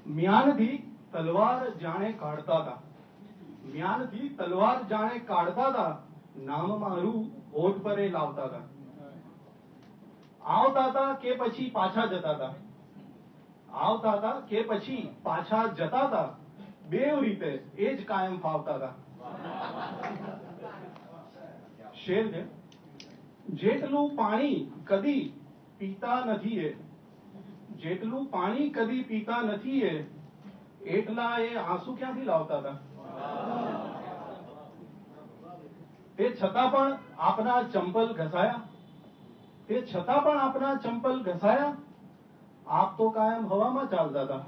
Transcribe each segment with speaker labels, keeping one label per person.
Speaker 1: म्यानथी तलवार जाने काढ़ता था, म्यानथी तलवार जाने काढ़ता था, नाम मारू होठ पर એ લાવતા હતા. આવતા હતા કે પછી પાછા જતા હતા, આવતા હતા કે પછી પાછા જતા હતા, બેવ રીતે એ જ કાયમ ફાવતા હતા. શેર છે, જેટલું પાણી કદી પીતા નથી એ, જેટલું પાણી કદી પીતા નથી એ, એટલા એ આંસુ ક્યાંથી લાવતા હતા. તે છતાં પણ આપના ચંપલ ઘસાયા, તે છતાં પણ આપના ચંપલ ઘસાયા, આપ તો કાયમ હવામાં ચાલતા હતા.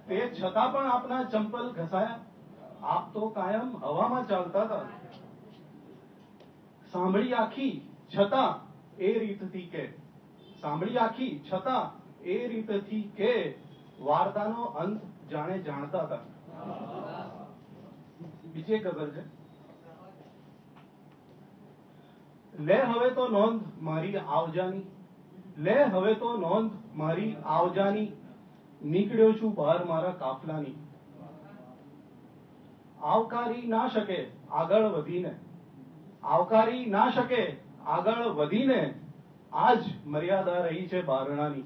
Speaker 1: તે છતાં પણ આપના ચંપલ ઘસાયા, આપ તો કાયમ હવામાં ચાલતા હતા. સાંભળી આખી છતાં એ રીતથી કે, સાંભળી આખી છતાં એ રીતથી કે, વાર્તાનો અંત જાણે જાણતા હતા. બીજી એક ગઝલ છે. લે હવે તો નોંધ મારી આવજાની, લે હવે તો નોંધ મારી આવજાની, નીકળ્યો છું બહાર મારા કાફલાની. આવકારી ના શકે આગળ વધીને, આવકારી ના શકે આગળ વધીને, આજ મર્યાદા રહી છે બારણાની.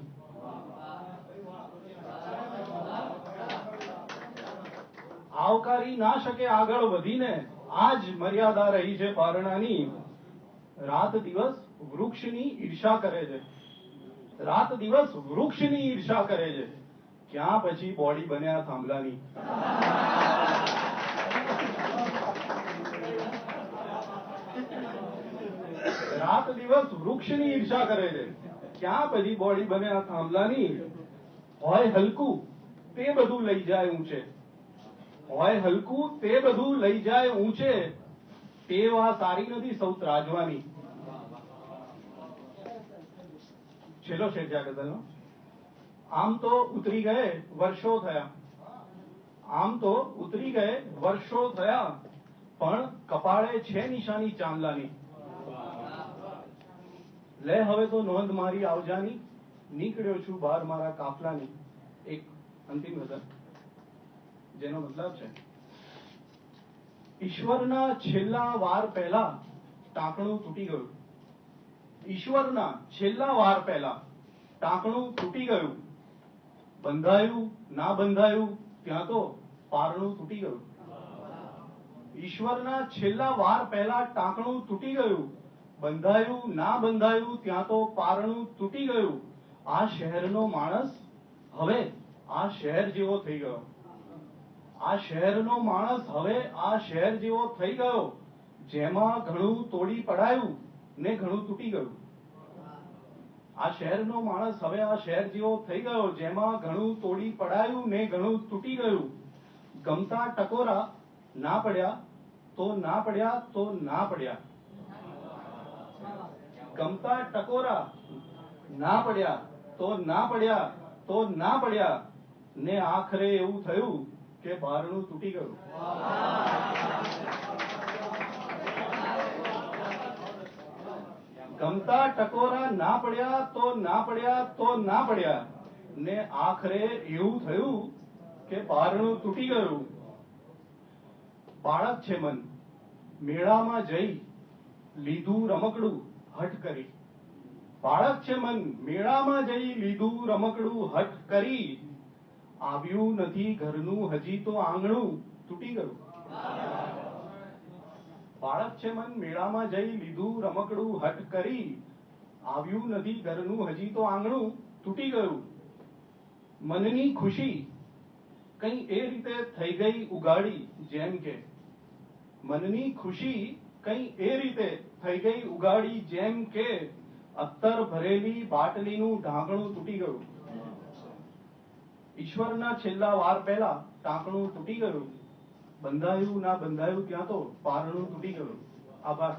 Speaker 1: આવકારી ના શકે આગળ વધીને, આજ મર્યાદા રહી છે બારણાની. રાત દિવસ વૃક્ષની ઈર્ષા કરે છે, રાત દિવસ વૃક્ષની ઈર્ષા કરે છે, ક્યાં પછી બોડી બન્યા થાંભલાની. રાત દિવસ વૃક્ષની ઈર્ષા કરે છે, ક્યાં પછી બોડી બન્યા થાંભલાની. હોય હલકું તે બધું લઈ જાય ઊંચે, હોય હલકું તે બધું લઈ જાય ઊંચે, તે વાત સારી નથી સૌ ત્રાજવાની. છેલ્લો શેર છે આ ગઝલનો. આમ તો ઉતરી ગયે વર્ષો થયા, આમ તો ઉતરી ગયે વર્ષો થયા, પણ કપાળે છે નિશાની ચાંદલાની. લે હવે તો નોંધ મારી આવજાની, નીકળ્યો છું બહાર મારા કાફલાની. એક અંતિમ ગઝલ જેનો મતલબ છે, ઈશ્વરના છેલ્લા વાર પહેલા ટાંકણું તૂટી ગયું, ઈશ્વરના છેલ્લા વાર પહેલા ટાંકણું તૂટી ગયું, બંધાયું ના બંધાયું ત્યાં તો પારણું તૂટી ગયું. ઈશ્વરના છેલ્લા વાર પહેલા ટાંકણું તૂટી ગયું, બંધાયું ના બંધાયું ત્યાં તો પારણું તૂટી ગયું. આ શહેરનો માણસ હવે આ શહેર જેવો થઈ ગયો, આ શહેરનો માણસ હવે આ શહેર જેવો થઈ ગયો, જેમાં ઘણું તોડી પડાયું ને ઘણું તૂટી ગયું. આ શહેરનો માણસ હવે આ શહેર જેવો થઈ ગયો, જેમાં ઘણું તોડી પડાયું ને ઘણું તૂટી ગયું. ગમતા ટકોરા ના પડ્યા તો ના પડ્યા તો ના પડ્યા, ગમતા ટકોરા ના પડ્યા તો ના પડ્યા તો ના પડ્યા, ને આખરે એવું થયું કે બારણું તૂટી ગયું. ગમતા ટકોરા ના પડ્યા તો ના પડ્યા તો ના પડ્યા, ને આખરે એવું થયું કે બારણું તૂટી ગયું. બાળક છે મન મેળામાં જઈ લીધું રમકડું હઠ કરી, બાળક છે મન મેળામાં જઈ લીધું રમકડું હઠ કરી, આવ્યું નથી ઘરનું હજી તો આંગણું તૂટી ગયું. બાળક છે મન મેળામાં જઈ લીધું રમકડું હઠ કરી, આવ્યું નથી ઘરનું હજી તો આંગણું તૂટી ગયું. મનની ખુશી કઈ એ રીતે થઈ ગઈ ઉગાડી જેમ કે, મનની ખુશી કઈ એ રીતે થઈ ગઈ ઉગાડી જેમ કે, અત્તર ભરેલી બાટલીનું ઢાંકણું તૂટી ગયું. ઈશ્વરના છેલ્લા વાર પહેલા ટાંકણું તૂટી ગયું, બંધાયું ના બંધાયું ત્યાં તો પારણું તૂટી ગયું. આભાર.